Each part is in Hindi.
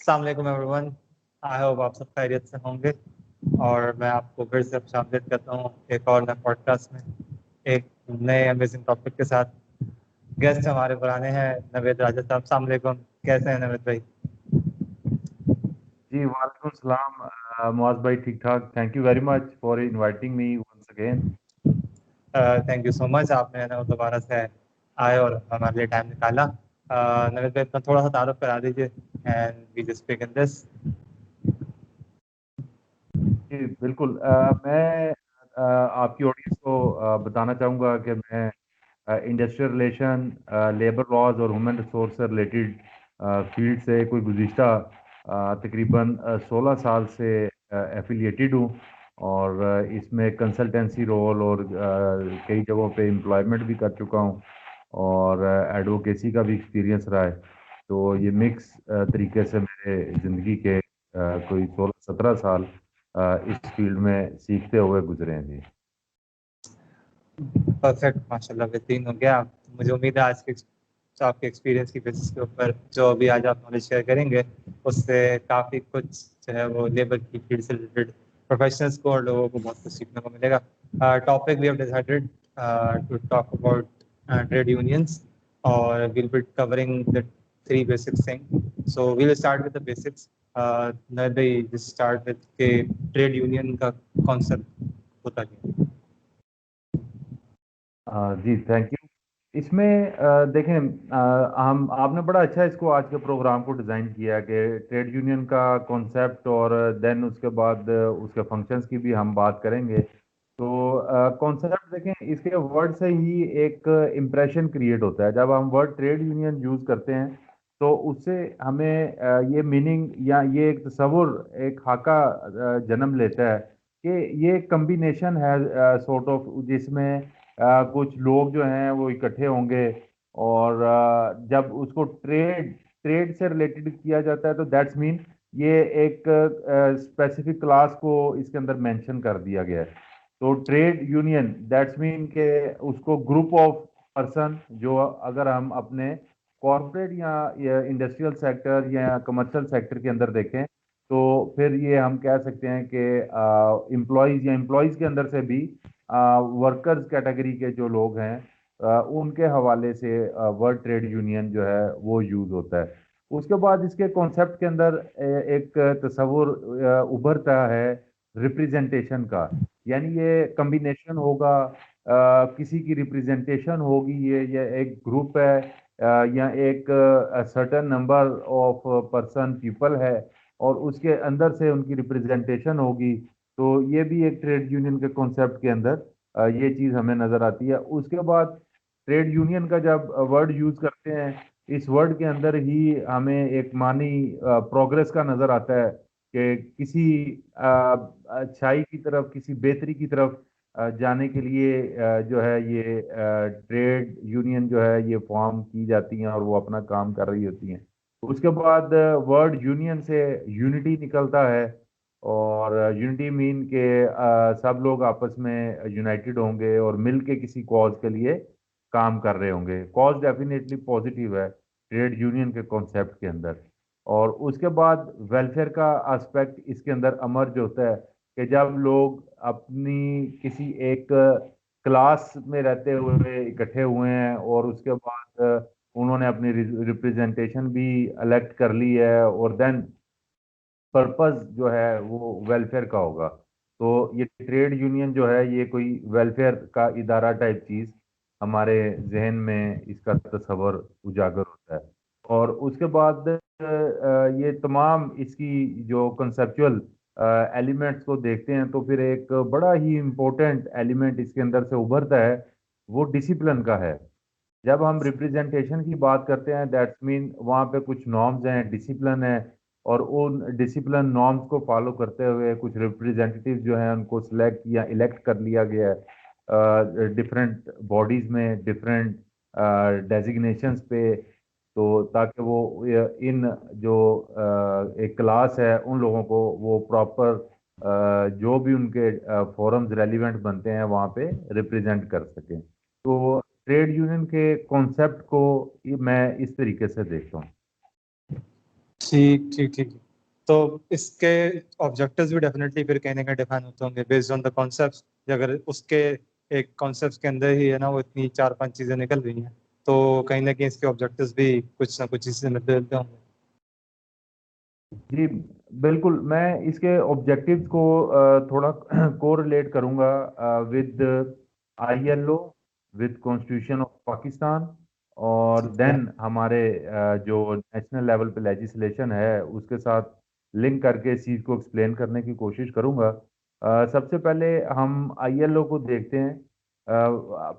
अस्सलाम वालेकुम एवरीवन। आई होप आप सब खैरियत से होंगे और मैं आपको फिर से खुशामदीद करता हूँ एक और नए पॉडकास्ट में एक नए अमेजिंग टॉपिक के साथ। गेस्ट हमारे पुराने हैं नवेद राजा साहब। अस्सलाम वालेकुम, कैसे हैं नवेद भाई? जी वालेकुम सलाम मुआज भाई, ठीक ठाक। Thank you very much for inviting me once again. Thank you so much, आपने ना दोबारा से आए और हमारे लिए टाइम निकाला। नवेद भाई, अपना थोड़ा सा तारुफ करा दीजिए and we just begin this. जी बिल्कुल। मैं आपकी ऑडियंस को बताना चाहूँगा कि मैं इंडस्ट्रियल रिलेशन, लेबर लॉज और ह्यूमन रिसोर्स से रिलेटेड फील्ड से कोई गुज़िश्ता तकरीबन 16 साल से एफिलिएटेड हूँ। और इसमें कंसल्टेंसी रोल और कई जगहों पे एम्प्लॉयमेंट भी कर चुका हूँ और एडवोकेसी का भी एक्सपीरियंस रहा है। तो ये मिक्स तरीके से मेरे ज़िंदगी के कोई 16-17 साल इस फील्ड में सीखते हुए गुजरे हैं। जी परफेक्ट, माशाल्लाह बेहतरीन हो गया। मुझे उम्मीद है आज के जो आपके एक्सपीरियंस की बेसिस के ऊपर जो अभी आज आप नॉलेज शेयर करेंगे उससे काफ़ी कुछ जो है वो लेबर की फील्ड से रिलेटेड प्रोफेशनल्स को और लोगों को बहुत कुछ सीखने को मिलेगा। Topic we have decided to talk about trade unions और will be covering the three basic thing. So we will start with the basics. नदई स्टार्ट विद के ट्रेड यूनियन का कॉन्सेप्ट होता क्या है? जी थैंक यू। इसमें देखें, हम आपने बड़ा अच्छा इसको आज के प्रोग्राम को डिज़ाइन किया कि ट्रेड यूनियन का कॉन्सेप्ट और देन उसके बाद उसके फंक्शंस की भी हम बात करेंगे। तो कॉन्सेप्ट देखें, इसके वर्ड से ही एक इम्प्रेशन क्रिएट होता है। जब हम वर्ड ट्रेड यूनियन यूज़ करते हैं तो उससे हमें ये मीनिंग या ये एक तस्वुर, एक खाका जन्म लेता है कि ये कम्बिनेशन है सॉर्ट ऑफ, जिसमें कुछ लोग जो हैं वो इकट्ठे होंगे और जब उसको ट्रेड ट्रेड से रिलेटेड किया जाता है तो दैट्स मीन ये एक स्पेसिफिक क्लास को इसके अंदर मेंशन कर दिया गया है। तो ट्रेड यूनियन दैट्स मीन के उसको ग्रुप ऑफ पर्सन जो, अगर हम अपने कॉरपोरेट या इंडस्ट्रियल सेक्टर या कमर्शियल सेक्टर के अंदर देखें तो फिर ये हम कह सकते हैं कि एम्प्लॉयज़ या एम्प्लॉयज़ के अंदर से भी वर्कर्स कैटेगरी के जो लोग हैं उनके हवाले से वर्ड ट्रेड यूनियन जो है वो यूज़ होता है। उसके बाद इसके कॉन्सेप्ट के अंदर एक तस्वुर उभरता है रिप्रेजेंटेशन का। यानी ये कम्बिनेशन होगा, किसी की रिप्रेजेंटेशन होगी, ये एक ग्रुप है या एक certain number of person people है और उसके अंदर से उनकी रिप्रेजेंटेशन होगी। तो ये भी एक ट्रेड यूनियन के कॉन्सेप्ट के अंदर ये चीज़ हमें नज़र आती है। उसके बाद ट्रेड यूनियन का जब वर्ड यूज़ करते हैं, इस वर्ड के अंदर ही हमें एक मानी प्रोग्रेस का नज़र आता है कि किसी अच्छाई की तरफ, किसी बेहतरी की तरफ जाने के लिए जो है ये ट्रेड यूनियन जो है ये फॉर्म की जाती हैं और वो अपना काम कर रही होती हैं। उसके बाद वर्ड यूनियन से यूनिटी निकलता है और यूनिटी मीन के सब लोग आपस में यूनाइटेड होंगे और मिल के किसी कॉज के लिए काम कर रहे होंगे। कॉज डेफिनेटली पॉजिटिव है ट्रेड यूनियन के कॉन्सेप्ट के अंदर। और उसके बाद वेलफेयर का एस्पेक्ट इसके अंदर अमर्ज होता है कि जब लोग अपनी किसी एक क्लास में रहते हुए इकट्ठे हुए हैं और उसके बाद उन्होंने अपनी रिप्रेजेंटेशन भी इलेक्ट कर ली है और देन पर्पस जो है वो वेलफेयर का होगा। तो ये ट्रेड यूनियन जो है ये कोई वेलफेयर का इदारा टाइप चीज़ हमारे जहन में इसका तस्वर उजागर होता है। और उसके बाद ये तमाम इसकी जो कंसेप्चुअल एलिमेंट्स को देखते हैं तो फिर एक बड़ा ही इम्पोर्टेंट एलिमेंट इसके अंदर से उभरता है, वो डिसिप्लिन का है। जब हम रिप्रेजेंटेशन की बात करते हैं दैट्स मीन वहाँ पे कुछ नॉर्म्स हैं, डिसिप्लिन है और उन डिसिप्लिन नॉर्म्स को फॉलो करते हुए कुछ रिप्रेजेंटेटिव जो हैं उनको सिलेक्ट या इलेक्ट कर लिया गया है डिफरेंट बॉडीज़ में, डिफरेंट डेजिग्नेशंस पे। तो ताकि वो इन जो एक क्लास है उन लोगों को वो प्रॉपर जो भी उनके फोरम्स रेलिवेंट बनते हैं वहाँ पे रिप्रेजेंट कर सकें। तो ट्रेड यूनियन के कॉन्सेप्ट को मैं इस तरीके से देखता हूँ। ठीक ठीक ठीक। तो इसके ऑब्जेक्टिव्स भी डेफिनेटली फिर कहीं ना कहीं डिफाइन होते होंगे बेस्ड ऑन द कॉन्सेप्ट्स। अगर उसके एक कॉन्सेप्ट के अंदर ही है ना वो इतनी 4-5 चीजें निकल रही हैं, तो कहीं ना कहीं इसके ऑब्जेक्टिव्स भी कुछ ना कुछ इससे मिलते जुलते होंगे। जी बिल्कुल, मैं इसके ऑब्जेक्टिव्स को थोड़ा कोरिलेट करूंगा with ILO, with constitution of Pakistan, और ठीक है। देन हमारे जो नेशनल लेवल पे लेजिस्लेशन है उसके साथ लिंक करके इस चीज़ को एक्सप्लेन करने की कोशिश करूंगा। सबसे पहले हम आईएलओ को देखते हैं।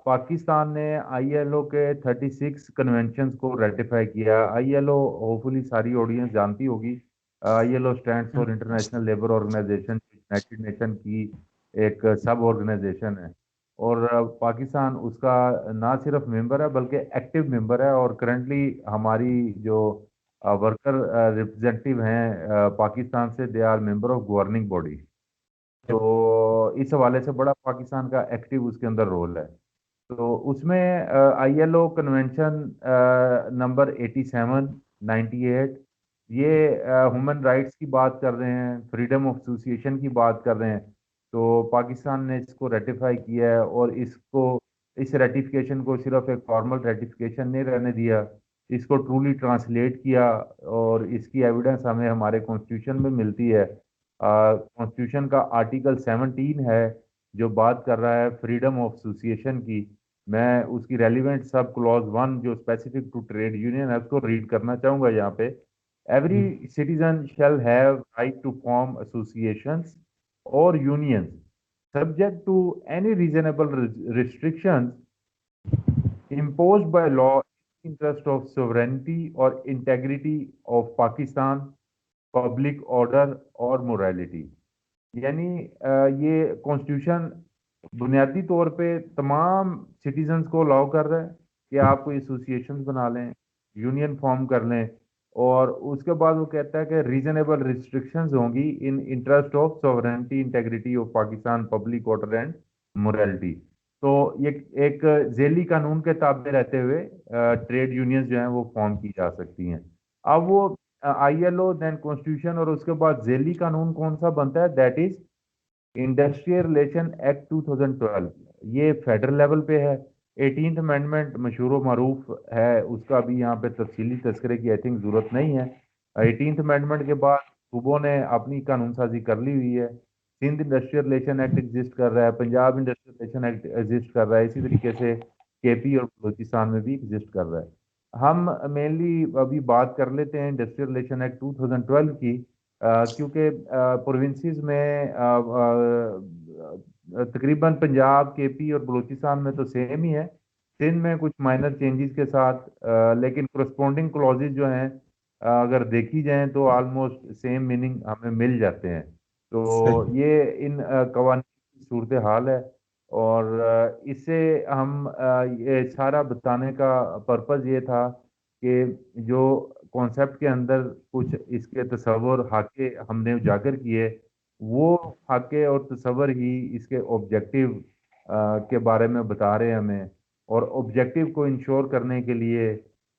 पाकिस्तान ने आईएलओ के 36 कन्वेंशंस को रेटिफाई किया। आईएलओ होपफुली सारी ऑडियंस जानती होगी। ILO stands for International Labour Organization, United Nation की एक सब ऑर्गेनाइजेशन है। और पाकिस्तान उसका ना सिर्फ मेंबर है बल्कि एक्टिव मेंबर है। और करंटली हमारी जो वर्कर रिप्रेजेंटेटिव हैं पाकिस्तान से, they are member of governing body. तो इस हवाले से बड़ा पाकिस्तान का एक्टिव उसके अंदर रोल है। तो उसमें आईएलओ कन्वेंशन नंबर 87, 98, ये ह्यूमन राइट्स की बात कर रहे हैं, फ्रीडम ऑफ एसोसिएशन की बात कर रहे हैं। तो पाकिस्तान ने इसको रेटिफाई किया है, और इसको, इस रेटिफिकेशन को सिर्फ एक फॉर्मल रेटिफिकेशन नहीं रहने दिया, इसको ट्रूली ट्रांसलेट किया। और इसकी एविडेंस हमें हमारे कॉन्स्टिट्यूशन में मिलती है। कॉन्स्टिट्यूशन का आर्टिकल 17 है जो बात कर रहा है फ्रीडम ऑफ एसोसिएशन की। मैं उसकी रेलिवेंट सब क्लॉज 1 जो स्पेसिफिक टू ट्रेड यूनियन है उसको रीड करना चाहूंगा यहाँ पे। Every citizen shall have right to form associations or unions subject to any reasonable restrictions imposed by law in interest of sovereignty or integrity of Pakistan, public order और morality। यानी ये कॉन्स्टिट्यूशन बुनियादी तौर पे तमाम सिटीजन्स को अलाउ कर रहा है कि आप कोई एसोसिएशंस बना लें, यूनियन फॉर्म कर लें। और उसके बाद वो कहता है कि रीजनेबल रिस्ट्रिक्शंस होंगी इन interest of sovereignty, integrity of Pakistan, public order and morality. तो ये एक झेली कानून के ताबे रहते हुए ट्रेड यूनियंस जो हैं वो फॉर्म की जा सकती हैं। अब वो आईएलओ, देन कॉन्स्टिट्यूशन, और उसके बाद झेली कानून कौन सा बनता है, that is industrial Relation act 2012। ये फेडरल लेवल पे है। 18th अमेंडमेंट मशहूर मरूफ है, उसका भी यहाँ पे तफसीली तस्करे की आई थिंक जरूरत नहीं है। 18th अमेंडमेंट के बाद सूबों ने अपनी कानून साजी कर ली हुई है। Sindh Industrial Relation Act exist कर रहा है, Punjab Industrial Relation Act exist कर रहा है, इसी तरीके से केपी और बलूचिस्तान में भी एग्जिस्ट कर रहा है। हम मेनली अभी बात कर लेते हैं इंडस्ट्रियल रिलेशन एक्ट 2012 की। क्योंकि प्रोविंसेस में तकरीबन पंजाब, केपी और बलूचिस्तान में तो सेम ही है। सिंध में कुछ माइनर चेंजेस के साथ, लेकिन corresponding क्लॉजेज जो हैं अगर देखी जाएं तो ऑलमोस्ट सेम मीनिंग हमें मिल जाते हैं। तो सही। ये इन कवानीन की सूरत हाल है। और इससे हम ये सारा बताने का पर्पज़ ये था कि जो कॉन्सेप्ट के अंदर कुछ इसके तस्वर हाके हमने उजागर किए, वो हाके और तस्वर ही इसके ऑब्जेक्टिव के बारे में बता रहे हैं हमें। और ऑब्जेक्टिव को इंश्योर करने के लिए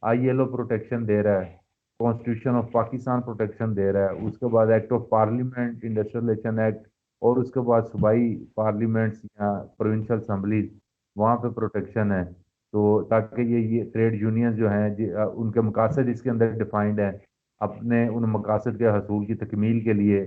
आईएलओ प्रोटेक्शन दे रहा है, कॉन्स्टिट्यूशन ऑफ पाकिस्तान प्रोटेक्शन दे रहा है, उसके बाद act of parliament, industrial Relation act, और उसके बाद सूबाई पार्लियामेंट्स या प्रोविंशियल असम्बलीज, वहाँ पे प्रोटेक्शन है। तो ताकि ये ट्रेड यूनियन जो हैं उनके मकासद इसके अंदर डिफाइंड हैं। अपने उन मकासद के हसूल की तकमील के लिए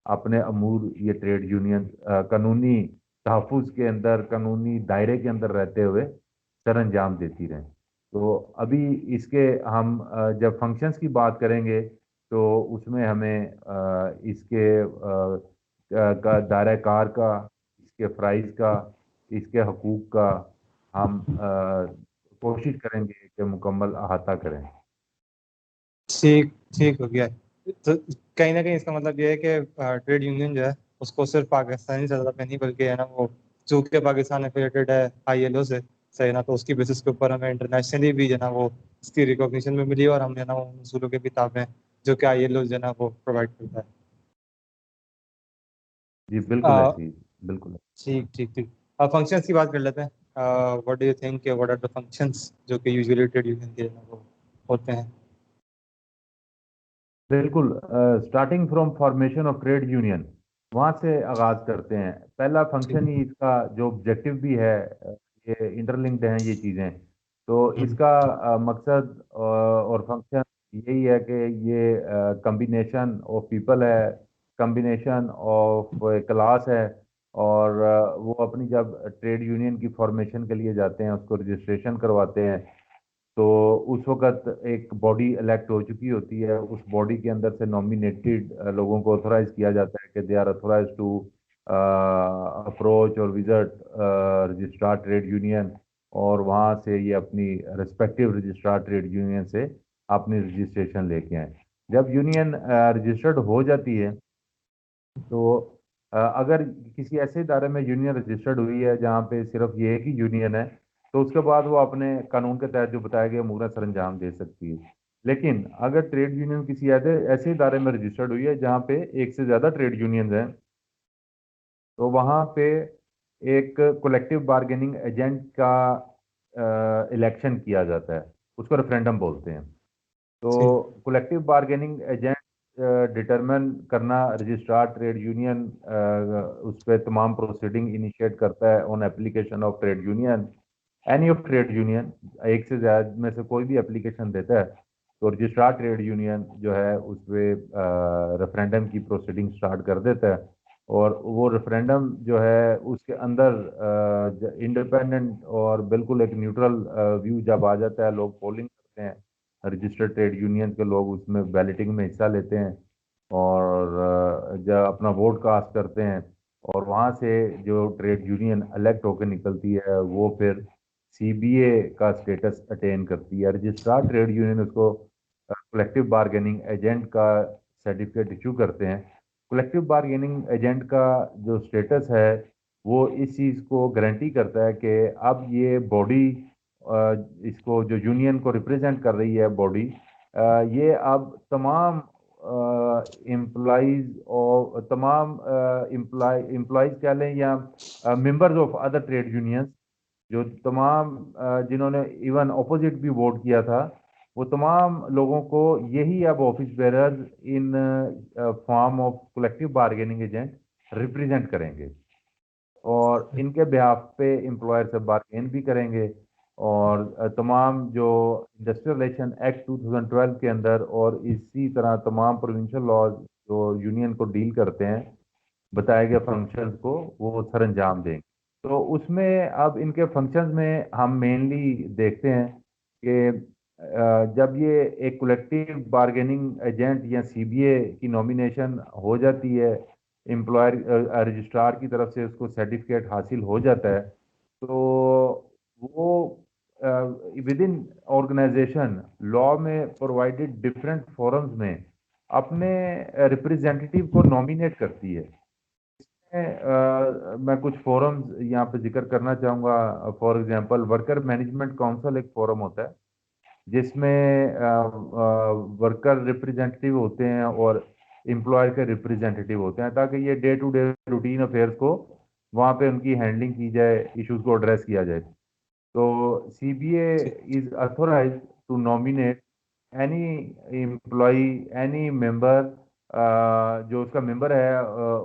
अपने अमूर ये ट्रेड यूनियन कानूनी तहफ़्फ़ुज़ के अंदर, कानूनी दायरे के अंदर रहते हुए सर अंजाम देती रहें। तो अभी इसके हम जब फंक्शंस की बात करेंगे तो उसमें हमें इसके का दायरा कार का, इसके फ़राइज़ का, इसके हकूक़ का हम कोशिश करेंगे कि मुकम्मल अहाता करें। ठीक ठीक हो गया। तो कहीं ना कहीं इसका मतलब ये है कि ट्रेड यूनियन जो है उसको सिर्फ पाकिस्तानी सतह पे नहीं बल्कि है ना वो चूंकि पाकिस्तान एफिलेटेड है आईएलओ से, सही ना, तो उसकी बेसिस के ऊपर हमें इंटरनेशनली भी जो है ना वो इसकी रिकॉग्निशन में मिली और हम जो है ना उन उसूलों के किताबें जो कि आईएलओ जो है ना वो प्रोवाइड करता है। जी बिल्कुल अ, ऐसी ही, बिल्कुल। ठीक ठीक ठीक। अब फंक्शंस की बात कर लेते हैं। What do you think, what are the functions जो कि यूजुअली ट्रेड यूनियन के जो है ना वो होते हैं। बिल्कुल। Starting from formation of trade union, वहाँ से आगाज करते हैं। पहला फंक्शन ठीक। ही इसका जो ऑब्जेक्टिव भी है, ये इंटरलिंक्ड हैं ये चीज़ें। तो हम्म। इसका मकसद और फंक्शन यही है कि ये कम्बिनेशन ऑफ पीपल है, कम्बिनेशन ऑफ क्लास है। और वो अपनी जब ट्रेड यूनियन की फॉर्मेशन के लिए जाते हैं, उसको रजिस्ट्रेशन करवाते हैं, तो उस वक्त एक बॉडी इलेक्ट हो चुकी होती है। उस बॉडी के अंदर से नॉमिनेटेड लोगों को ऑथोराइज किया जाता है कि they are authorise to approach और विजिट रजिस्ट्रार ट्रेड यूनियन। और वहाँ से ये अपनी रिस्पेक्टिव रजिस्ट्रार ट्रेड यूनियन से अपनी रजिस्ट्रेशन लेके आए। जब यूनियन रजिस्टर्ड हो जाती है, तो अगर किसी ऐसे इदारे में यूनियन रजिस्टर्ड हुई है जहाँ पे सिर्फ ये एक ही यूनियन है, तो उसके बाद वो अपने कानून के तहत जो बताए गए अमूर सर अंजाम दे सकती है। लेकिन अगर ट्रेड यूनियन किसी ऐसे ऐसे इदारे में रजिस्टर्ड हुई है जहाँ पे एक से ज़्यादा ट्रेड यूनियंस हैं, तो वहाँ पे एक कलेक्टिव बार्गेनिंग एजेंट का इलेक्शन किया जाता है। उसको रेफरेंडम बोलते हैं। तो ठीक। कलेक्टिव बार्गेनिंग एजेंट डिटरमिन करना, रजिस्ट्रार ट्रेड यूनियन उस पर तमाम प्रोसीडिंग इनिशिएट करता है on application of trade union, any of trade union. एक से ज्यादा में से कोई भी एप्लीकेशन देता है, तो रजिस्ट्रार ट्रेड यूनियन जो है उस पर रेफरेंडम की प्रोसीडिंग स्टार्ट कर देता है। और वो रेफरेंडम जो है उसके अंदर इंडिपेंडेंट और बिल्कुल एक न्यूट्रल व्यू जब आ जाता है, लोग पोलिंग करते हैं, रजिस्टर्ड ट्रेड यूनियन के लोग उसमें बैलेटिंग में हिस्सा लेते हैं और जब अपना वोट कास्ट करते हैं, और वहाँ से जो ट्रेड यूनियन इलेक्ट होकर निकलती है वो फिर सीबीए का स्टेटस अटेन करती है। रजिस्ट्रार ट्रेड यूनियन उसको कलेक्टिव बार्गेनिंग एजेंट का सर्टिफिकेट इशू करते हैं। कलेक्टिव बार्गेनिंग एजेंट का जो स्टेटस है वो इस चीज़ को गारंटी करता है कि अब ये बॉडी, इसको जो यूनियन को रिप्रेजेंट कर रही है बॉडी, ये अब तमाम एम्प्लॉइज और तमाम एम्प्लॉइज कह लें या members of other trade unions, जो तमाम जिन्होंने इवन अपोजिट भी वोट किया था, वो तमाम लोगों को यही अब office bearers in form of collective bargaining agent represent करेंगे। और इनके बिहाफ पे एम्प्लॉयर से बार्गेन भी करेंगे। और तमाम जो इंडस्ट्रियल रिलेशन एक्ट 2012 के अंदर और इसी तरह तमाम प्रोविंशियल लॉज जो यूनियन को डील करते हैं, बताए गए फंक्शंस को वो सर अंजाम देंगे। तो उसमें अब इनके फंक्शंस में हम मेनली देखते हैं कि जब ये एक कलेक्टिव बार्गेनिंग एजेंट या सीबीए की नॉमिनेशन हो जाती है, एम्प्लॉयर रजिस्ट्रार की तरफ से उसको सर्टिफिकेट हासिल हो जाता है, तो वो विद इन ऑर्गेनाइजेशन लॉ में प्रोवाइडेड डिफरेंट फोरम्स में अपने रिप्रेजेंटेटिव को नॉमिनेट करती है। मैं कुछ फोरम्स यहाँ पे जिक्र करना चाहूँगा। For example, worker management council एक फोरम होता है जिसमें वर्कर रिप्रेजेंटेटिव होते हैं और एम्प्लॉयर के रिप्रेजेंटेटिव होते हैं, ताकि ये day to day routine affairs को वहाँ पे उनकी हैंडलिंग की जाए, इश्यूज को एड्रेस किया जाए। तो सीबीए ठीक। Is authorise to nominate any employ, any member, जो उसका मेंबर है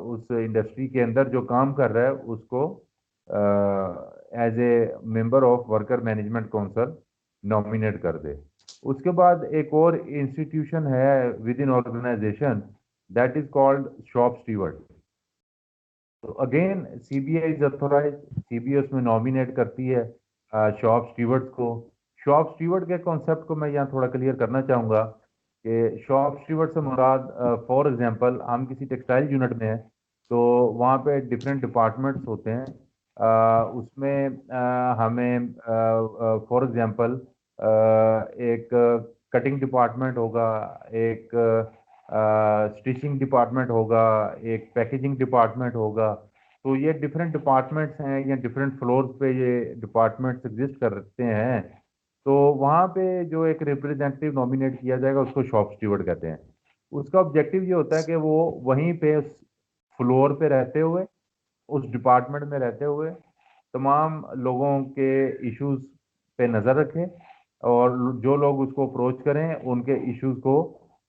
उस इंडस्ट्री के अंदर जो काम कर रहा है उसको as a member of worker management council nominate कर दे। उसके बाद एक और इंस्टीट्यूशन है within organisation, that is called shop steward. तो again CBI is authorise, CBI उसमें नॉमिनेट करती है शॉप स्टीवर्ड्स को। शॉप स्टीवर्ड के कॉन्सेप्ट को मैं यहाँ थोड़ा क्लियर करना चाहूँगा कि शॉप स्टीवर्ड से मुराद, फॉर एग्जांपल हम किसी टेक्सटाइल यूनिट में हैं, तो वहाँ पे डिफरेंट डिपार्टमेंट्स होते हैं। उसमें हमें फॉर एग्जांपल एक कटिंग डिपार्टमेंट होगा, एक स्टिचिंग डिपार्टमेंट होगा, एक पैकेजिंग डिपार्टमेंट होगा। तो ये डिफरेंट डिपार्टमेंट्स हैं या डिफरेंट फ्लोर्स पे ये डिपार्टमेंट्स एग्जिस्ट करते हैं। तो वहाँ पे जो एक रिप्रेजेंटेटिव नॉमिनेट किया जाएगा उसको शॉप स्टीवर्ड कहते हैं। उसका ऑब्जेक्टिव ये होता है कि वो वहीं पे उस फ्लोर पे रहते हुए, उस डिपार्टमेंट में रहते हुए तमाम लोगों के इश्यूज पे नज़र रखें, और जो लोग उसको अप्रोच करें उनके इश्यूज को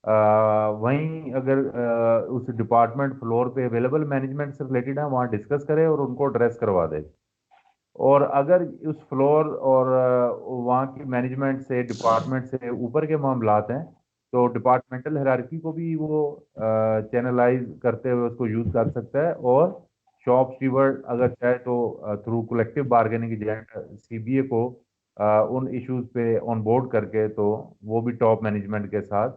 वहीं अगर उस डिपार्टमेंट फ्लोर पे अवेलेबल मैनेजमेंट से रिलेटेड है वहाँ डिस्कस करे और उनको एड्रेस करवा दे। और अगर उस फ्लोर और वहाँ की मैनेजमेंट से डिपार्टमेंट से ऊपर के मामलात हैं तो डिपार्टमेंटल हायरार्की को भी वो चैनलाइज करते हुए उसको यूज कर सकता है। और शॉप स्टीवर्ड अगर चाहे तो through collective bargaining agent CBA को उन इश्यूज पे ऑन बोर्ड करके तो वो भी टॉप मैनेजमेंट के साथ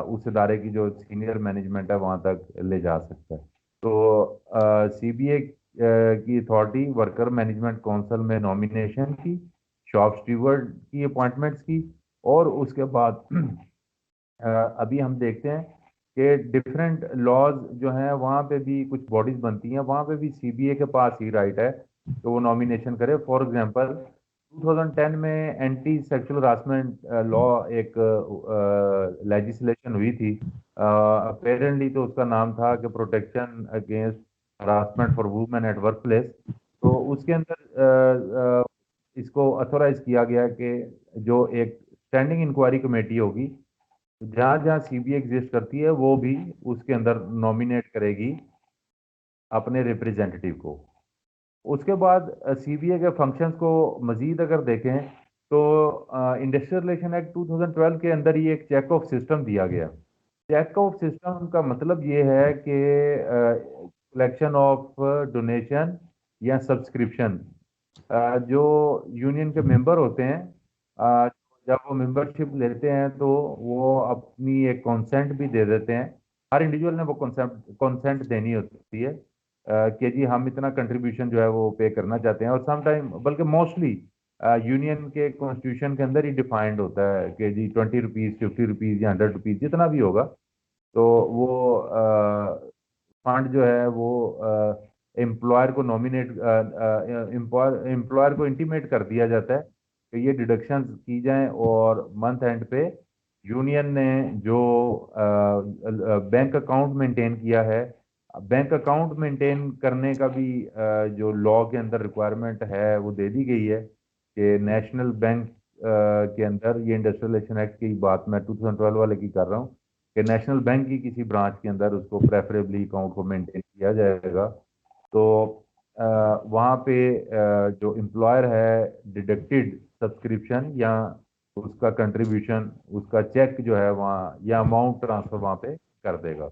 उस इदारे की जो सीनियर मैनेजमेंट है वहाँ तक ले जा सकता है। तो सीबीए की अथॉरिटी वर्कर मैनेजमेंट काउंसिल में नॉमिनेशन की, शॉप स्टीवर्ड की अपॉइंटमेंट्स की, और उसके बाद अभी हम देखते हैं कि डिफरेंट लॉज जो हैं वहाँ पे भी कुछ बॉडीज बनती हैं, वहाँ पे भी सीबीए के पास ही राइट है तो वो नॉमिनेशन करे। फॉर एग्जांपल 2010 में एंटी सेक्सुअल हरासमेंट लॉ एक लेजिस्लेशन हुई थी। अपेरेंटली तो उसका नाम था कि protection against harassment for women at work place. तो उसके अंदर इसको अथोराइज किया गया कि जो एक स्टैंडिंग इंक्वायरी कमेटी होगी जहाँ जहाँ सीबीए एग्जिस्ट करती है वो भी उसके अंदर नॉमिनेट करेगी अपने रिप्रेजेंटेटिव को। उसके बाद सीबीए के फंक्शंस को मजीद अगर देखें तो इंडस्ट्रियल रिलेशन एक्ट 2012 के अंदर ही एक चेक ऑफ सिस्टम दिया गया। चेक ऑफ सिस्टम का मतलब ये है कि कलेक्शन ऑफ डोनेशन या सब्सक्रिप्शन जो यूनियन के मेंबर होते हैं जब वो मेंबरशिप लेते हैं तो वो अपनी एक कॉन्सेंट भी दे देते हैं। हर इंडिविजुअल ने वो कॉन्सेंट देनी होती है कि जी हम इतना कंट्रीब्यूशन जो है वो पे करना चाहते हैं। और समटाइम बल्कि मोस्टली यूनियन के कॉन्स्टिट्यूशन के अंदर ही डिफाइंड होता है कि जी 20 रुपीज़, 50 रुपीज़ या 100 रुपीज़ जितना भी होगा। तो वो फंड जो है वो एम्प्लॉयर को नॉमिनेट एम्प्लॉयर को इंटीमेट कर दिया जाता है कि ये डिडक्शंस की जाएं। और मंथ एंड पे यूनियन ने जो बैंक अकाउंट मेंटेन किया है, बैंक अकाउंट मेंटेन करने का भी जो लॉ के अंदर रिक्वायरमेंट है वो दे दी गई है कि नेशनल बैंक के अंदर, ये इंडस्ट्रियल रिलेशन एक्ट की बात मैं 2012 वाले की कर रहा हूँ, कि नेशनल बैंक की किसी ब्रांच के अंदर उसको प्रेफरेबली अकाउंट को मेंटेन किया जाएगा। तो वहाँ पे जो एम्प्लॉयर है डिडक्टेड सब्सक्रिप्शन या उसका कंट्रीब्यूशन, उसका चेक जो है वहाँ या अमाउंट ट्रांसफर वहाँ पे कर देगा।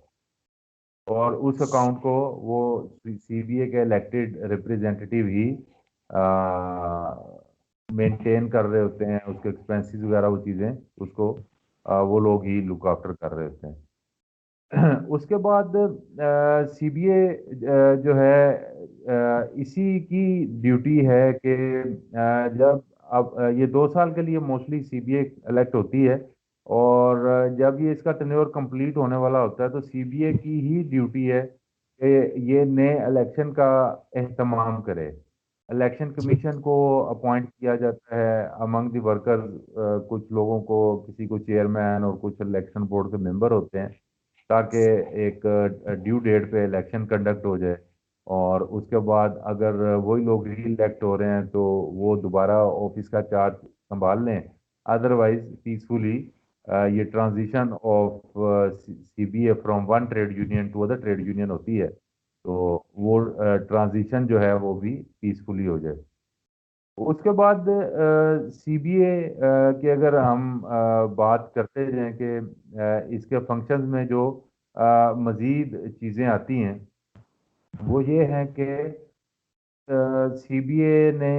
और उस अकाउंट को वो सीबीए के इलेक्टेड रिप्रेजेंटेटिव ही मेंटेन कर रहे होते हैं, उसके एक्सपेंसेस वगैरह वो चीज़ें उसको वो लोग ही लुक आफ्टर कर रहे होते हैं। उसके बाद सीबीए जो है इसी की ड्यूटी है कि जब अब ये 2 साल के लिए मोस्टली सीबीए इलेक्ट होती है। और जब ये इसका टेन्योर कंप्लीट होने वाला होता है तो सीबीए की ही ड्यूटी है कि ये नए इलेक्शन का एहतमाम करे। इलेक्शन कमीशन को अपॉइंट किया जाता है अमंग द वर्कर्स। कुछ लोगों को, किसी को चेयरमैन और कुछ इलेक्शन बोर्ड के मेंबर होते हैं ताकि एक ड्यू डेट पे इलेक्शन कंडक्ट हो जाए। और उसके बाद अगर वही लोग री इलेक्ट हो रहे हैं तो वो दोबारा ऑफिस का चार्ज संभाल लें। अदरवाइज पीसफुली ये transition of CBA from one trade union to other trade union होती है तो वो ट्रांजिशन जो है वो भी पीसफुली हो जाए। उसके बाद सीबीए की अगर हम बात करते हैं कि इसके फंक्शंस में जो मज़ीद चीज़ें आती हैं वो ये हैं कि सीबीए ने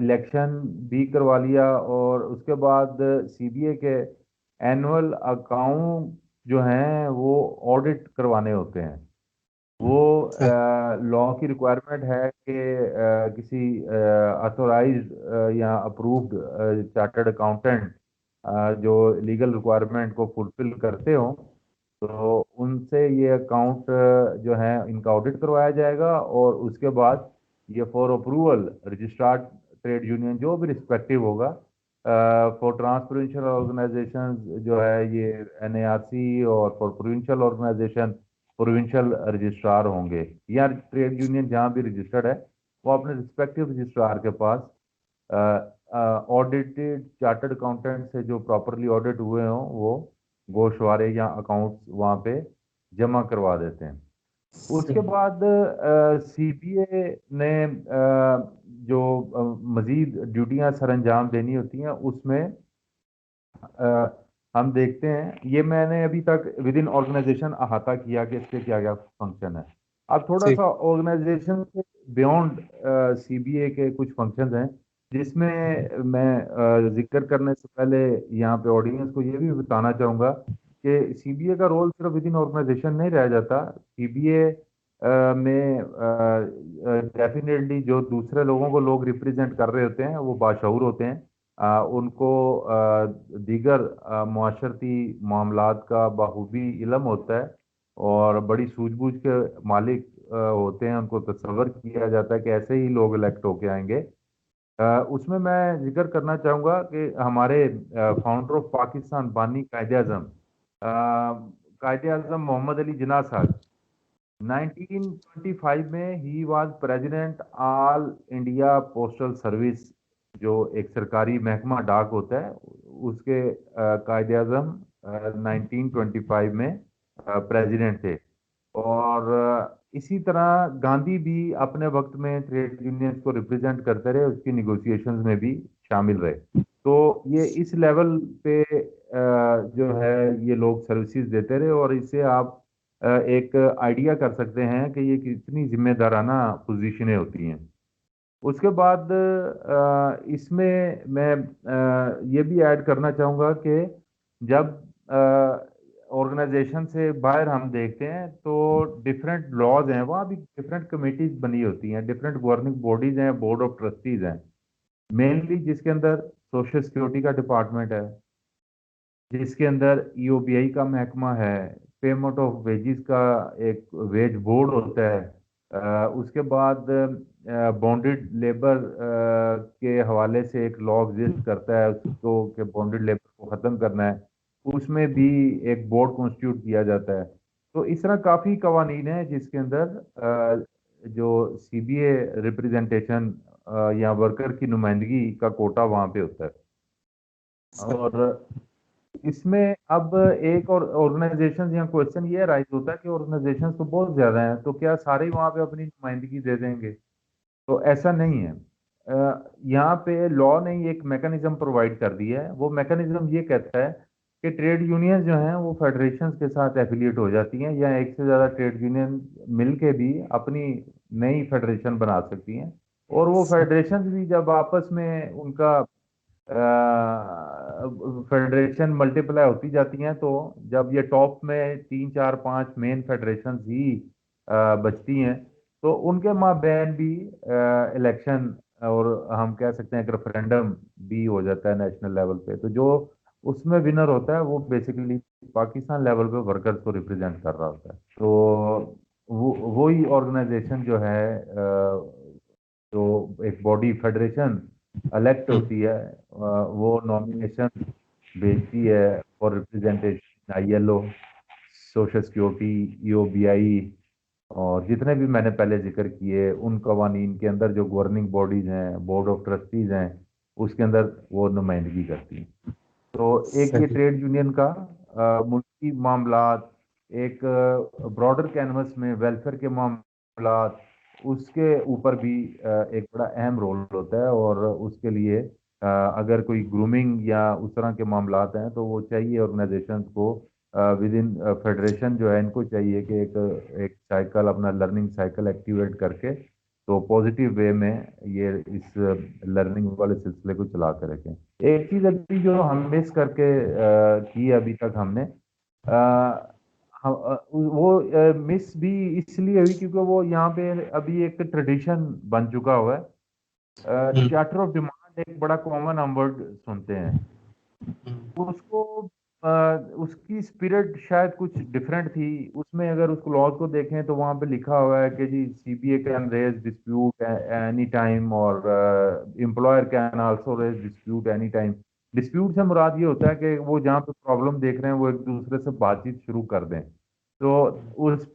इलेक्शन भी करवा लिया और उसके बाद सीबीए के एनुअल अकाउंट जो हैं वो ऑडिट करवाने होते हैं। वो अच्छा। लॉ की रिक्वायरमेंट है कि किसी अथोराइज्ड या अप्रूव्ड चार्टर्ड अकाउंटेंट जो लीगल रिक्वायरमेंट को फुलफिल करते हो तो उनसे ये अकाउंट जो है इनका ऑडिट करवाया जाएगा। और उसके बाद ये for approval registrar trade union जो भी रिस्पेक्टिव होगा फॉर ट्रांसप्रोविंशियल ऑर्गेनाइजेशन जो है ये एनएआरसी, और for provincial organisation provincial registrar होंगे। या ट्रेड यूनियन जहाँ भी रजिस्टर्ड है वो अपने रिस्पेक्टिव रजिस्ट्रार के पास ऑडिटेड चार्टर्ड अकाउंटेंट से जो प्रॉपरली ऑडिट हुए हों वो गोशवारे या अकाउंट्स वहाँ पे जमा करवा देते हैं। उसके सही। बाद सीबीए ने जो मजीद ड्यूटियां सर अंजाम देनी होती हैं उसमें हम देखते हैं, ये मैंने अभी तक विद इन ऑर्गेनाइजेशन अहाता किया कि इसके क्या क्या फंक्शन है। अब थोड़ा ठीक। सा ऑर्गेनाइजेशन से बियॉन्ड सीबीए के कुछ फंक्शंस हैं जिसमें मैं जिक्र करने से पहले यहाँ पे ऑडियंस को ये भी बताना चाहूँगा कि सीबीए का रोल सिर्फ विद इन ऑर्गेनाइजेशन नहीं रह जाता। सीबीए में डेफिनेटली जो दूसरे लोगों को लोग रिप्रेजेंट कर रहे होते हैं वो बाशऊर होते हैं। उनको दीगर मुआशरती मामलात का बखूबी इल्म होता है और बड़ी सूझबूझ के मालिक होते हैं। उनको तस्वर किया जाता है कि ऐसे ही लोग इलेक्ट होके आएंगे। उसमें मैं जिक्र करना चाहूँगा कि हमारे फाउंडर ऑफ पाकिस्तान बानी कायदे आजम मोहम्मद अली जिन्ना साहब 1925 में he was president all India postal service, जो एक सरकारी महकमा डाक होता है, उसके कायदे आजम 1925 में प्रेसिडेंट थे। और इसी तरह गांधी भी अपने वक्त में ट्रेड यूनियंस को रिप्रेजेंट करते रहे, उसकी निगोशिएशंस में भी शामिल रहे। तो ये इस लेवल पे जो है ये लोग सर्विसेज देते रहे और इससे आप एक आइडिया कर सकते हैं कि ये कितनी जिम्मेदाराना पोजीशनें होती हैं। उसके बाद इसमें मैं ये भी ऐड करना चाहूँगा कि जब ऑर्गेनाइजेशन से बाहर हम देखते हैं तो डिफरेंट लॉज हैं, वहाँ भी डिफरेंट कमिटीज बनी होती हैं, डिफरेंट गवर्निंग बॉडीज हैं, बोर्ड ऑफ ट्रस्टीज हैं। मेनली जिसके अंदर सोशल सिक्योरिटी का डिपार्टमेंट है, जिसके अंदर ईओबीआई का महकमा है, पेमेंट ऑफ वेजेस का एक वेज बोर्ड होता है। उसके बाद बॉन्डेड लेबर के हवाले से एक लॉ एग्जिस्ट करता है उसको कि बॉन्डेड लेबर को ख़त्म करना है, उसमें भी एक बोर्ड कॉन्स्टिट्यूट किया जाता है। तो इस तरह काफ़ी कवानीन है जिसके अंदर जो सीबीए रिप्रेजेंटेशन या वर्कर की नुमाइंदगी का कोटा वहाँ पे होता है। सही। और इसमें अब एक और ऑर्गेनाइजेशन या क्वेश्चन ये राइज होता है कि ऑर्गेनाइजेशन तो बहुत ज्यादा हैं, तो क्या सारे वहाँ पे अपनी नुमाइंदगी दे देंगे? तो ऐसा नहीं है। यहाँ पे लॉ ने ही एक मैकेनिज्म प्रोवाइड कर दिया है। वो मैकेनिज्म ये कहता है कि ट्रेड यूनियन जो हैं वो फेडरेशन के साथ एफिलिएट हो जाती हैं या एक से ज़्यादा ट्रेड यूनियन मिलके भी अपनी नई फेडरेशन बना सकती हैं। और वो फेडरेशन भी जब आपस में उनका फेडरेशन मल्टीप्लाई होती जाती हैं, तो जब ये टॉप में तीन चार पांच मेन फेडरेशन ही बचती हैं तो उनके माबैन भी इलेक्शन और हम कह सकते हैं एक रेफरेंडम भी हो जाता है नेशनल लेवल पे। तो जो उसमें विनर होता है वो बेसिकली पाकिस्तान लेवल पे वर्कर्स को रिप्रेजेंट कर रहा होता है। तो वो ही ऑर्गेनाइजेशन जो है जो एक बॉडी फेडरेशन इलेक्ट हम्म। होती है, वो नॉमिनेशन भेजती है for representation ILO, social security, EOBI और जितने भी मैंने पहले जिक्र किए उन कवानीन के अंदर जो गवर्निंग बॉडीज हैं, बोर्ड ऑफ ट्रस्टीज हैं, उसके अंदर वो नुमाइंदगी करती हैं। तो एक ये सही। ट्रेड यूनियन का मुल्की मामलात, एक ब्रॉडर कैनवस में वेलफेयर के मामलात, उसके ऊपर भी एक बड़ा अहम रोल होता है। और उसके लिए अगर कोई ग्रूमिंग या उस तरह के मामलात हैं तो वो चाहिए ऑर्गेनाइजेशन को विद इन फेडरेशन जो है इनको चाहिए कि एक एक साइकिल अपना लर्निंग साइकिल एक्टिवेट करके तो पॉजिटिव वे में ये इस लर्निंग वाले सिलसिले को चला कर रखें। एक चीज अभी जो हम मिस करके की अभी तक हमने वो मिस भी इसलिए हुई क्योंकि वो यहाँ पे अभी एक ट्रेडिशन बन चुका हुआ है। हम्म। चार्टर ऑफ डिमांड एक बड़ा कॉमन हम वर्ड सुनते हैं, हम्म। उसको अ, उसकी स्पिरिट शायद कुछ डिफरेंट थी। उसमें अगर उस क्लॉज को देखें तो वहां पे लिखा हुआ है कि जी CBA can raise dispute any time और employer can also raise dispute any time. Dispute से मुराद ये होता है कि वो जहाँ पे प्रॉब्लम देख रहे हैं वो एक दूसरे से बातचीत शुरू कर दें। तो उस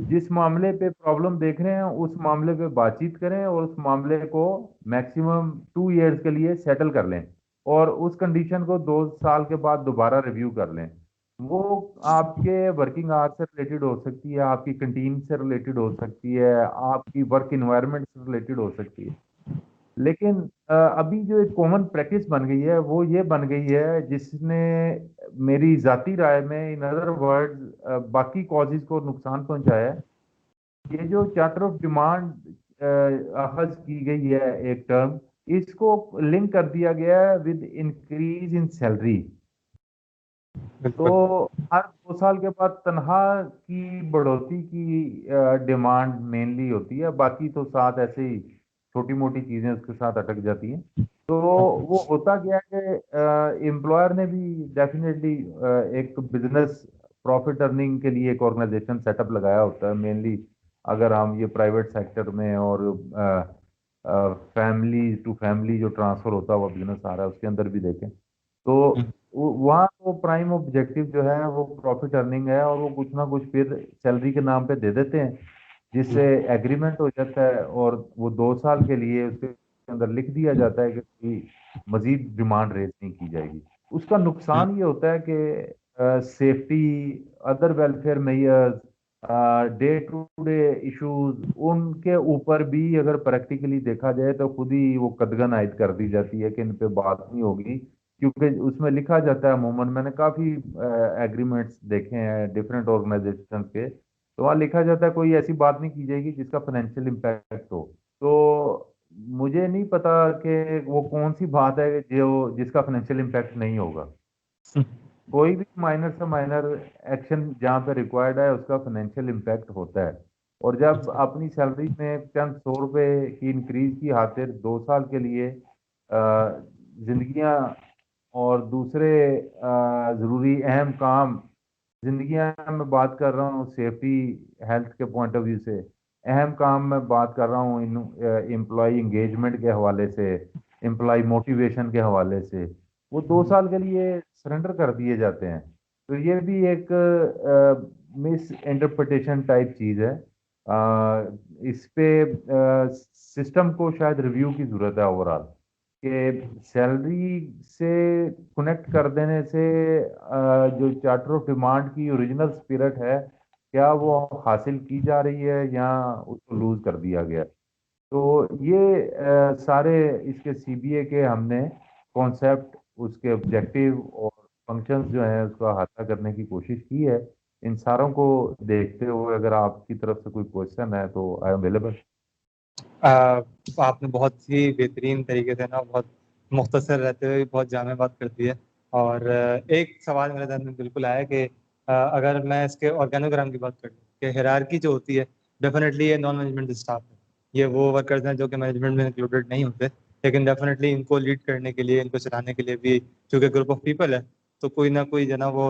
जिस मामले पे प्रॉब्लम देख रहे हैं उस मामले पे बातचीत करें और उस मामले को मैक्सिमम 2 इयर्स के लिए सेटल कर लें और उस कंडीशन को 2 साल के बाद दोबारा रिव्यू कर लें। वो आपके वर्किंग आवर से रिलेटेड हो सकती है, आपकी कंटीन से रिलेटेड हो सकती है, आपकी वर्क इन्वायरमेंट से रिलेटेड हो सकती है। लेकिन अभी जो एक कॉमन प्रैक्टिस बन गई है वो ये बन गई है, जिसने मेरी जाती राय में, इन अदर वर्ड्स, बाकी कॉजेज को नुकसान पहुंचाया है। ये जो चार्टर ऑफ डिमांड अखज की गई है एक टर्म, इसको लिंक कर दिया गया है विद इंक्रीज इन सैलरी। बिल्कुल। तो हर 2 साल के बाद तनख्वाह की बढ़ोतरी की डिमांड मेनली होती है, बाकी तो साथ ऐसे ही छोटी मोटी चीजें उसके साथ अटक जाती हैं। तो वो होता गया कि एम्प्लॉयर ने भी डेफिनेटली एक बिजनेस प्रॉफिट अर्निंग के लिए एक ऑर्गेनाइजेशन सेटअप लगाया होता है मेनली। अगर हम ये प्राइवेट सेक्टर में और फैमिली टू फैमिली जो ट्रांसफर होता हुआ बिजनेस आ रहा है उसके अंदर भी देखें, तो वहाँ वो प्राइम ऑब्जेक्टिव जो है वो प्रॉफिट अर्निंग है, और वो कुछ ना कुछ फिर सैलरी के नाम पे दे देते हैं, जिससे एग्रीमेंट हो जाता है, और वो 2 साल के लिए उसके अंदर लिख दिया जाता है कि कोई मजीद डिमांड रेज नहीं की जाएगी। उसका नुकसान ये होता है कि safety, other welfare measures, day to day issues, उनके ऊपर भी अगर प्रैक्टिकली देखा जाए तो खुद ही वो कदगन आयद कर दी जाती है कि इन पे बात नहीं होगी, क्योंकि उसमें लिखा जाता है अमूमन, मैंने काफ़ी एग्रीमेंट्स देखे हैं डिफरेंट ऑर्गेनाइजेशन के, तो वहाँ लिखा जाता है कोई ऐसी बात नहीं की जाएगी जिसका फाइनेंशियल इम्पैक्ट हो। तो मुझे नहीं पता कि वो कौन सी बात है जो जिसका फाइनेंशियल इम्पैक्ट नहीं होगा। कोई भी माइनर से माइनर एक्शन जहाँ पे रिक्वायर्ड है उसका फाइनेंशियल इम्पैक्ट होता है। और जब अपनी सैलरी में चंद 100 रुपए की इंक्रीज की खातिर 2 साल के लिए जिंदगियां और दूसरे ज़रूरी अहम काम, जिंदगियां मैं बात कर रहा हूँ सेफ्टी हेल्थ के पॉइंट ऑफ व्यू से, अहम काम मैं बात कर रहा हूँ इन एम्प्लॉय इंगेजमेंट के हवाले से, एम्प्लॉय मोटिवेशन के हवाले से, वो 2 साल के लिए सरेंडर कर दिए जाते हैं। तो ये भी एक मिस इंटरप्रिटेशन टाइप चीज़ है। इस पे सिस्टम को शायद रिव्यू की ज़रूरत है ओवरऑल, कि सैलरी से कनेक्ट कर देने से जो चार्टर ऑफ डिमांड की ओरिजिनल स्पिरिट है, क्या वो हासिल की जा रही है या उसको लूज कर दिया गया है। तो ये सारे इसके सीबीए के हमने कॉन्सेप्ट, उसके ऑब्जेक्टिव और फंक्शंस जो हैं उसको अहाता करने की कोशिश की है। इन सारों को देखते हुए अगर आपकी तरफ से कोई क्वेश्चन है तो आई एम अवेलेबल। आ, आपने बहुत ही बेहतरीन तरीके से ना, बहुत मुख्तसर रहते हुए बहुत जामे बात कर दी है। और एक सवाल मेरे ध्यान में बिल्कुल आया कि अगर मैं इसके ऑर्गेनोग्राम की बात करूँ कि हायरार्की जो होती है, डेफिनेटली ये नॉन मैनेजमेंट स्टाफ है, ये वो वर्कर्स हैं जो कि मैनेजमेंट में इंक्लूडेड नहीं होते, लेकिन डेफिनेटली इनको लीड करने के लिए, इनको चलाने के लिए भी, क्योंकि ग्रुप ऑफ पीपल है, तो कोई ना कोई जो ना वो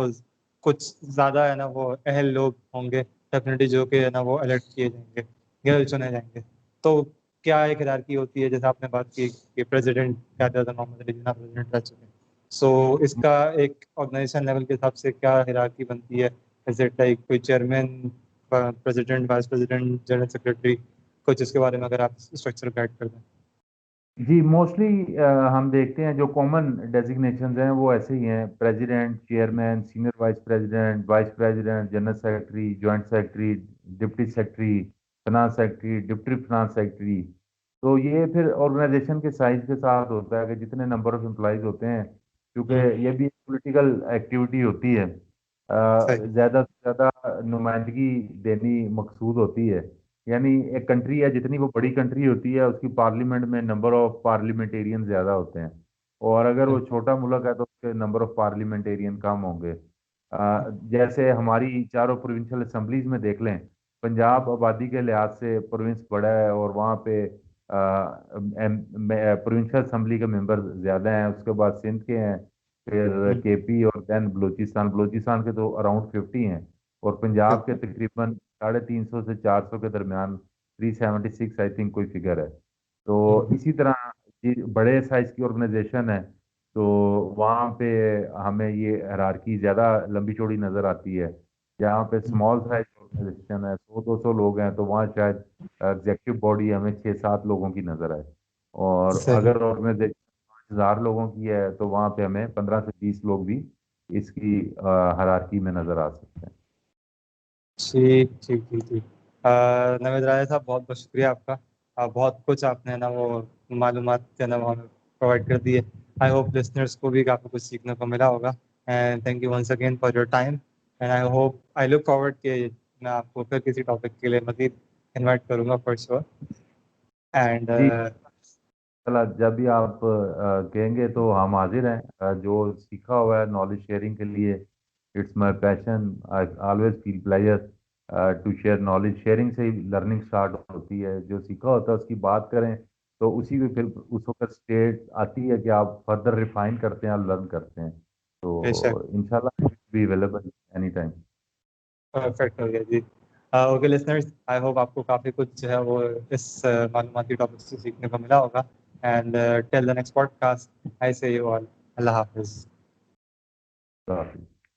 कुछ ज़्यादा है ना वो अहल लोग होंगे डेफिनेटली, जो कि है ना वो इलेक्ट किए जाएंगे या चुने जाएंगे। तो क्या एक हिरारकी होती है, जैसे आपने बात की कि प्रेसिडेंट क्या था, मोहम्मद अली जिन्ना प्रेसिडेंट रह चुके हैं, सो इसका एक ऑर्गेनाइजेशन लेवल के हिसाब से क्या हिरारकी बनती है? इज इट लाइक कोई chairman, president, vice president, general secretary, कुछ इसके बारे में अगर आप स्ट्रक्चर गाइड कर दें। जी, मोस्टली हम देखते हैं जो कॉमन डेजिग्नेशंस हैं वो ऐसे ही हैं: president, chairman, senior vice president, general secretary, joint secretary, deputy secretary, finance secretary, deputy finance secretary. तो ये फिर ऑर्गेनाइजेशन के साइज के साथ होता है कि जितने नंबर ऑफ एम्प्लॉयज होते हैं, क्योंकि ये भी एक पॉलिटिकल एक्टिविटी होती है, सही। ज़्यादा से ज़्यादा नुमाइंदगी देनी मकसूद होती है। यानी एक कंट्री है, जितनी वो बड़ी कंट्री होती है उसकी पार्लियामेंट में नंबर ऑफ पार्लियामेंटेरियन ज़्यादा होते हैं, और अगर वो छोटा मुल्क है तो उसके नंबर ऑफ पार्लियामेंटेरियन कम होंगे। जैसे हमारी चारों प्रोविंशियल असम्बलीज में देख लें, पंजाब आबादी के लिहाज से प्रोविंस बड़ा है और वहाँ पे प्रोविंशियल असम्बली के मेंबर ज़्यादा हैं, उसके बाद सिंध के हैं, फिर केपी, और देन बलूचिस्तान। बलूचिस्तान के तो अराउंड 50 हैं, और पंजाब के बिल्कुल। तकरीबन 350 से 400 के दरमियान, 376 आई थिंक कोई फिगर है। तो इसी तरह ये बड़े साइज की ऑर्गेनाइजेशन है, तो वहाँ पे हमें ये हायरार्की ज़्यादा लंबी चौड़ी नज़र आती है। जहाँ पे स्मॉल साइज ऑर्गेनाइजेशन है, 100-200 लोग हैं, तो वहाँ शायद एग्जेक्टिव बॉडी हमें 6-7 लोगों की नज़र आए, और सही। अगर ऑर्गेनाइजेशन 5,000 लोगों की है तो वहाँ पे हमें 15 से 20 लोग भी इसकी हायरार्की में नज़र आ सकते हैं। ठीक ठीक ठीक ठीक। नवेद राय साहब, बहुत बहुत शुक्रिया आपका। बहुत कुछ आपने ना वो मालूमात जो है ना वो हमें प्रोवाइड कर दिए। आई होप लिसनर्स को भी काफ़ी कुछ सीखने को मिला होगा। And thank you once again for your time. And I look forward कि मैं आपको फिर किसी टॉपिक के लिए मज़ीद इनवाइट करूँगा फॉर श्योर। एंड जी, चला जब भी आप कहेंगे तो हम हाजिर हैं। जो सीखा हुआ है नॉलेज शेयरिंग के लिए, it's my passion. I always feel pleasure to share knowledge. Sharing से ही लर्निंग स्टार्ट होती है। जो सीखा होता है उसकी बात करें तो उसी में फिर उस वक्त स्टेट आती है कि आप फर्दर रिफाइन करते हैं और लर्न करते हैं। बेशक, तो इंशाल्लाह be available any time. Perfect हो गया जी। ओके लिसनर्स, आई होप आपको काफ़ी कुछ जो है वो इस मालूमाती टॉपिक से सीखने को मिला होगा। And till the next podcast, I see you all, अल्लाह हाफिज़।